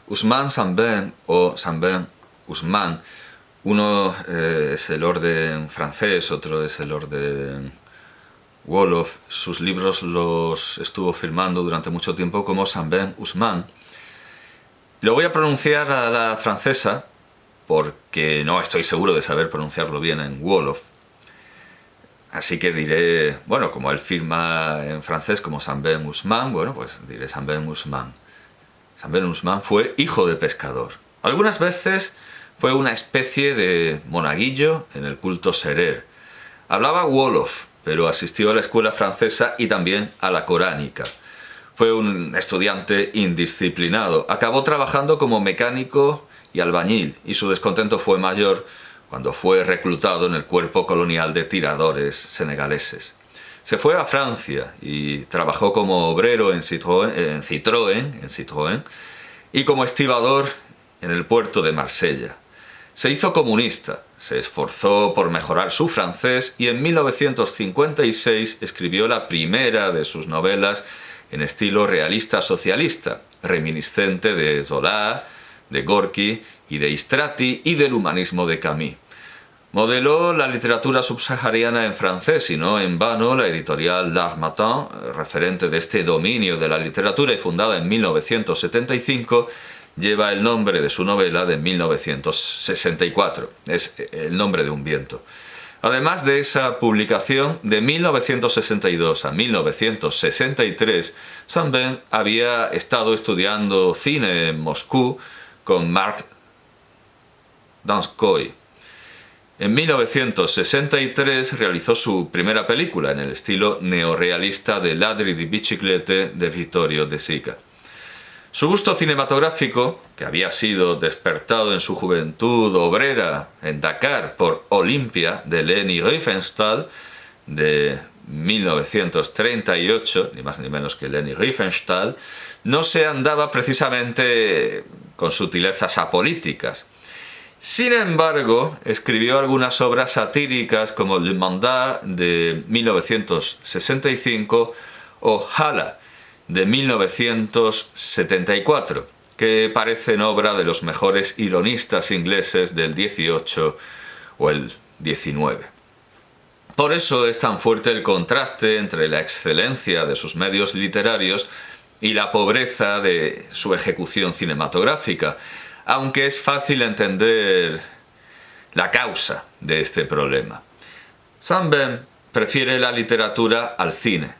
Ousmane Sambin o Sambin Ousmane, uno es el orden francés, otro es el orden Wolof. Sus libros los estuvo firmando durante mucho tiempo como Sambin Ousmane. Lo voy a pronunciar a la francesa porque no estoy seguro de saber pronunciarlo bien en Wolof. Así que diré, bueno, como él firma en francés como Sambin Ousmane, bueno, pues diré Sambin Ousmane. Sambin Ousmane fue hijo de pescador. Algunas veces fue una especie de monaguillo en el culto serer. Hablaba Wolof, pero asistió a la escuela francesa y también a la coránica. Fue un estudiante indisciplinado. Acabó trabajando como mecánico y albañil, y su descontento fue mayor cuando fue reclutado en el cuerpo colonial de tiradores senegaleses. Se fue a Francia y trabajó como obrero en Citroën y como estibador en el puerto de Marsella. Se hizo comunista, se esforzó por mejorar su francés y en 1956 escribió la primera de sus novelas en estilo realista socialista, reminiscente de Zola, de Gorky y de Istrati y del humanismo de Camus. Modeló la literatura subsahariana en francés y no en vano la editorial L'Harmattan, referente de este dominio de la literatura y fundada en 1975, lleva el nombre de su novela de 1964, es El nombre de un viento. Además de esa publicación, de 1962 a 1963, Sambin había estado estudiando cine en Moscú con Marc Donskoy. En 1963 realizó su primera película en el estilo neorrealista de Ladri di biciclette de Vittorio De Sica. Su gusto cinematográfico, que había sido despertado en su juventud obrera en Dakar por Olimpia de Leni Riefenstahl de 1938, ni más ni menos que Leni Riefenstahl, no se andaba precisamente con sutilezas apolíticas. Sin embargo, escribió algunas obras satíricas como Le Mandat de 1965 o Hala de 1974, que parecen obra de los mejores ironistas ingleses del 18 o el 19. Por eso es tan fuerte el contraste entre la excelencia de sus medios literarios y la pobreza de su ejecución cinematográfica, aunque es fácil entender la causa de este problema. Sambin prefiere la literatura al cine,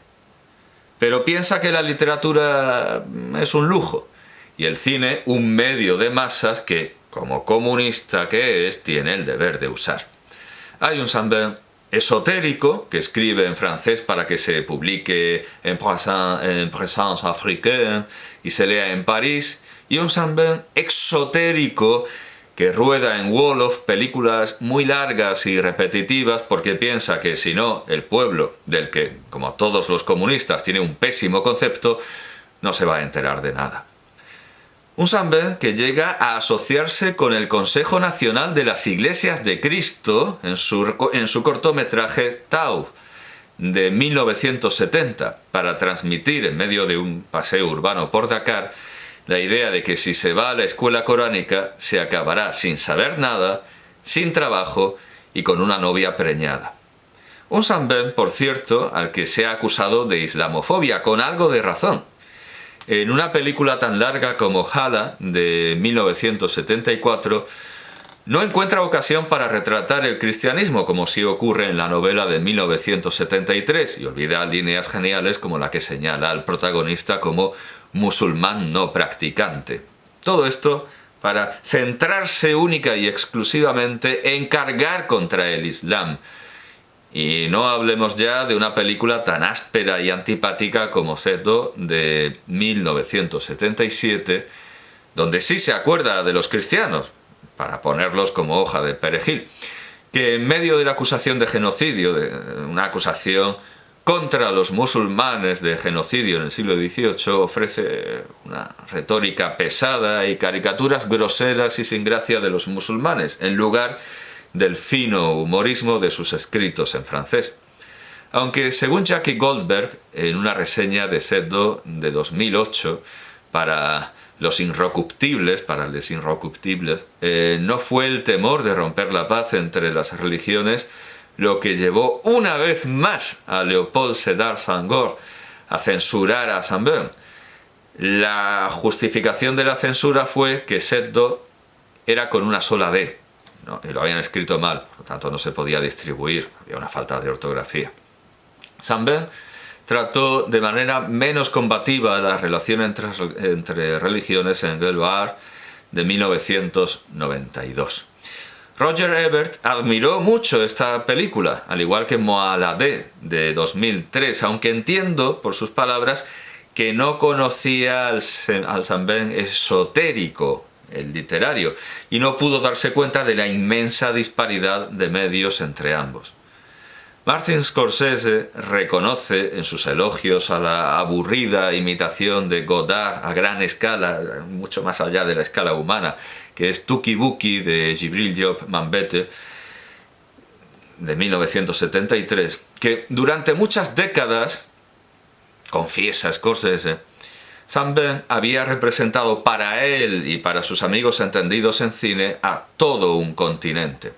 pero piensa que la literatura es un lujo y el cine un medio de masas que, como comunista que es, tiene el deber de usar. Hay un Sambin esotérico que escribe en francés para que se publique en Présence africaine y se lea en París, y un Sambin exotérico que rueda en Wolof películas muy largas y repetitivas porque piensa que si no, el pueblo, del que, como todos los comunistas, tiene un pésimo concepto, no se va a enterar de nada. Un Sambin que llega a asociarse con el Consejo Nacional de las Iglesias de Cristo en su cortometraje Tau, de 1970, para transmitir en medio de un paseo urbano por Dakar la idea de que si se va a la escuela coránica se acabará sin saber nada, sin trabajo y con una novia preñada. Un Sambin, por cierto, al que se ha acusado de islamofobia, con algo de razón. En una película tan larga como Hala, de 1974, no encuentra ocasión para retratar el cristianismo, como sí ocurre en la novela de 1973, y olvida líneas geniales como la que señala al protagonista como musulmán no practicante. Todo esto para centrarse única y exclusivamente en cargar contra el Islam. Y no hablemos ya de una película tan áspera y antipática como Seto de 1977, donde sí se acuerda de los cristianos, para ponerlos como hoja de perejil, que en medio de la acusación de genocidio, de una acusación contra los musulmanes de genocidio en el siglo XVIII, ofrece una retórica pesada y caricaturas groseras y sin gracia de los musulmanes, en lugar del fino humorismo de sus escritos en francés. Aunque según Jackie Goldberg, en una reseña de Seto de 2008 para Los Inrocuptibles, para Les Inrocuptibles, no fue el temor de romper la paz entre las religiones lo que llevó una vez más a Léopold Sédar Senghor a censurar a Saint-Beuve. La justificación de la censura fue que Seddo era con una sola D, ¿no? Y lo habían escrito mal, por lo tanto no se podía distribuir, había una falta de ortografía. Saint-Beuve trató de manera menos combativa la relación entre religiones en Gueule Noire de 1992. Roger Ebert admiró mucho esta película, al igual que Moaladé de 2003, aunque entiendo, por sus palabras, que no conocía al Saint-Beuve esotérico, el literario, y no pudo darse cuenta de la inmensa disparidad de medios entre ambos. Martin Scorsese reconoce en sus elogios a la aburrida imitación de Godard a gran escala, mucho más allá de la escala humana, que es Tuki Buki de Djibril Diop Mambete, de 1973, que durante muchas décadas, confiesa Scorsese, Saint-Beuve había representado para él y para sus amigos entendidos en cine a todo un continente.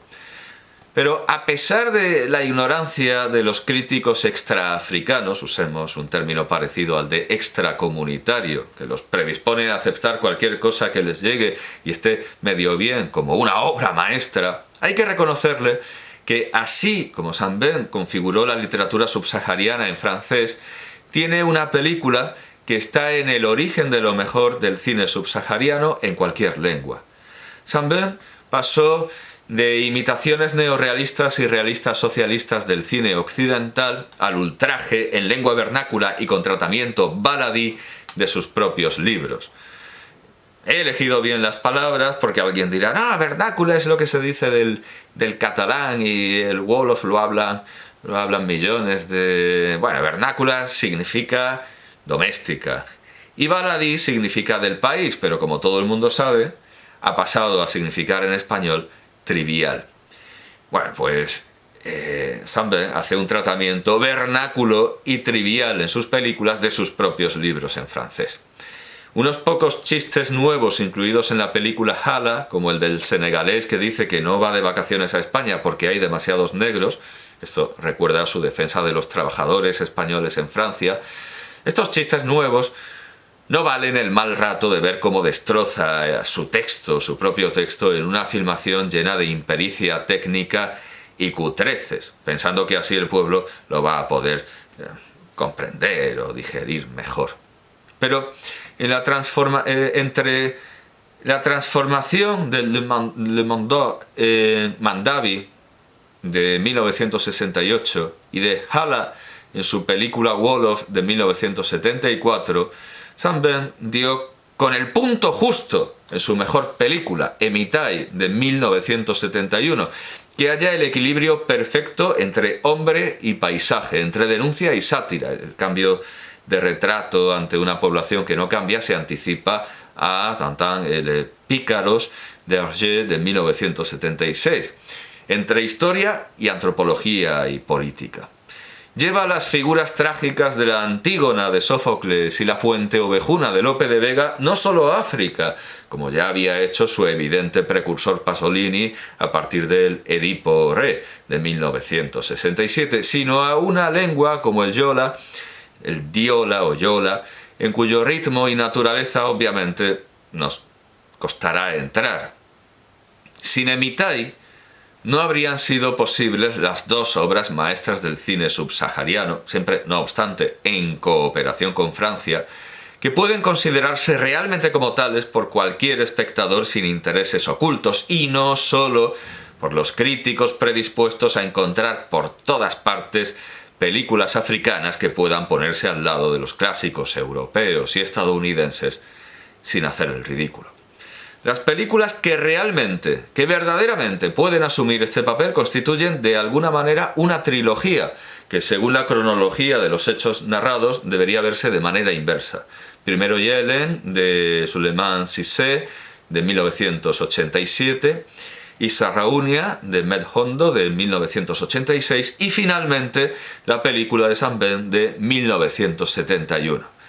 Pero a pesar de la ignorancia de los críticos extraafricanos, usemos un término parecido al de extracomunitario, que los predispone a aceptar cualquier cosa que les llegue y esté medio bien como una obra maestra, hay que reconocerle que así como Saint-Beuve configuró la literatura subsahariana en francés, tiene una película que está en el origen de lo mejor del cine subsahariano en cualquier lengua. Saint-Beuve pasó de imitaciones neorrealistas y realistas socialistas del cine occidental al ultraje en lengua vernácula y con tratamiento baladí de sus propios libros. He elegido bien las palabras porque alguien dirá, no, vernácula es lo que se dice del catalán y el wolof lo hablan millones de... Bueno, vernácula significa doméstica y baladí significa del país, pero como todo el mundo sabe, ha pasado a significar en español trivial. Bueno, pues Saint-Beuve hace un tratamiento vernáculo y trivial en sus películas de sus propios libros en francés. Unos pocos chistes nuevos incluidos en la película Hala, como el del senegalés que dice que no va de vacaciones a España porque hay demasiados negros. Esto recuerda a su defensa de los trabajadores españoles en Francia. Estos chistes nuevos no valen el mal rato de ver cómo destroza su propio texto, en una filmación llena de impericia técnica y cutreces, pensando que así el pueblo lo va a poder comprender o digerir mejor. Pero entre la transformación del Le Monde Mandavi de 1968 y de Hala en su película Wolof de 1974, Saint-Beuve dio con el punto justo en su mejor película, Emitai, de 1971, que halla el equilibrio perfecto entre hombre y paisaje, entre denuncia y sátira. El cambio de retrato ante una población que no cambia se anticipa a Tintin et les Pícaros de Hergé de 1976, entre historia y antropología y política. Lleva las figuras trágicas de la Antígona de Sófocles y la Fuente Ovejuna de Lope de Vega no solo a África, como ya había hecho su evidente precursor Pasolini a partir del Edipo Rey de 1967, sino a una lengua como el Yola, el Diola o Yola, en cuyo ritmo y naturaleza obviamente nos costará entrar. Sin Emitai no habrían sido posibles las dos obras maestras del cine subsahariano, siempre, no obstante, en cooperación con Francia, que pueden considerarse realmente como tales por cualquier espectador sin intereses ocultos, y no solo por los críticos predispuestos a encontrar por todas partes películas africanas que puedan ponerse al lado de los clásicos europeos y estadounidenses sin hacer el ridículo. Las películas que verdaderamente pueden asumir este papel constituyen de alguna manera una trilogía que, según la cronología de los hechos narrados, debería verse de manera inversa. Primero Yellen, de Souleymane Cissé, de 1987, y Sarraunia, de Med Hondo, de 1986, y finalmente la película de Saint-Beuve de 1971.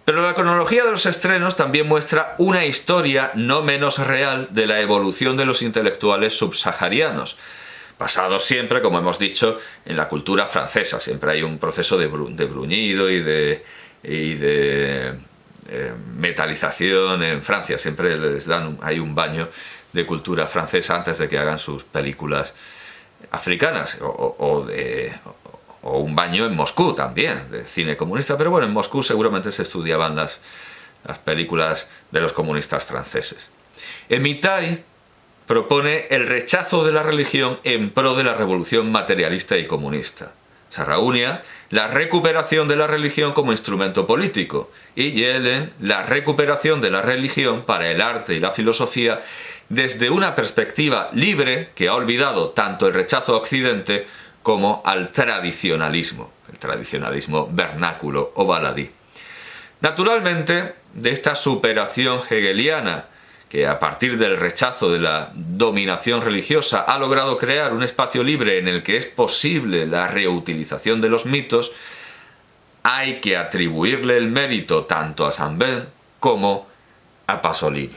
Pero la cronología de los estrenos también muestra una historia no menos real de la evolución de los intelectuales subsaharianos, basado siempre, como hemos dicho, en la cultura francesa. Siempre hay un proceso de bruñido y de metalización en Francia. Siempre les dan hay un baño de cultura francesa antes de que hagan sus películas africanas, o un baño en Moscú también, de cine comunista. Pero bueno, en Moscú seguramente se estudiaban las películas de los comunistas franceses. Emitai propone el rechazo de la religión en pro de la revolución materialista y comunista. Sarraunia, la recuperación de la religión como instrumento político, y Yellen, la recuperación de la religión para el arte y la filosofía desde una perspectiva libre que ha olvidado tanto el rechazo a Occidente como al tradicionalismo, el tradicionalismo vernáculo o baladí. Naturalmente, de esta superación hegeliana, que a partir del rechazo de la dominación religiosa ha logrado crear un espacio libre en el que es posible la reutilización de los mitos, hay que atribuirle el mérito tanto a Saint-Beuve como a Pasolini.